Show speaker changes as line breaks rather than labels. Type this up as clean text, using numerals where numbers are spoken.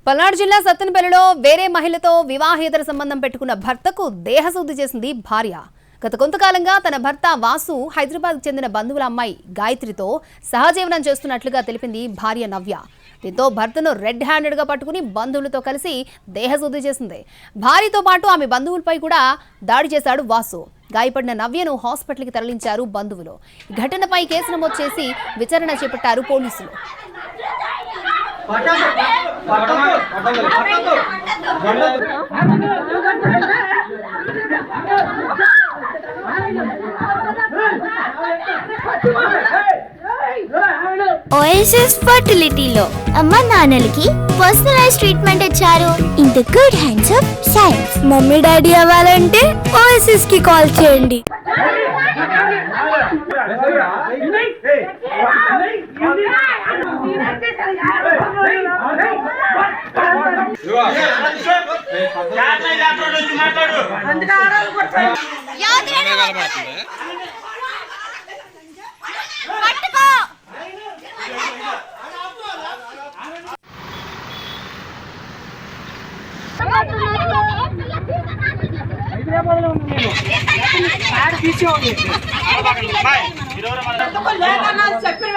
పల్నాడు జిల్లా సత్తెనపల్లిలో వేరే మహిళతో వివాహేతర సంబంధం పెట్టుకున్న భర్తకు దేహశుద్ధి చేసింది భార్య. గత కొంతకాలంగా తన భర్త వాసు హైదరాబాద్కు చెందిన బంధువుల అమ్మాయి గాయత్రితో సహజీవనం చేస్తున్నట్లుగా తెలిపింది భార్య నవ్య. దీంతో భర్తను రెడ్ హ్యాండెడ్గా పట్టుకుని బంధువులతో కలిసి దేహశుద్ధి చేసింది. భార్యతో పాటు ఆమె బంధువులపై కూడా దాడి చేశాడు వాసు. గాయపడిన నవ్యను హాస్పిటల్కి తరలించారు బంధువులు. ఈ ఘటనపై కేసు నమోదు చేసి విచారణ చేపట్టారు పోలీసులు.
ఓఎస్ఎస్ ఫర్టిలిటీలో అమ్మ నాన్నలకి పర్సనలైజ్ ట్రీట్మెంట్ ఇచ్చారు. In the good hands of science. Mummy daddy అవ్వాలంటే ఓఎస్ఎస్ కి కాల్ చేయండి.
చెప్పి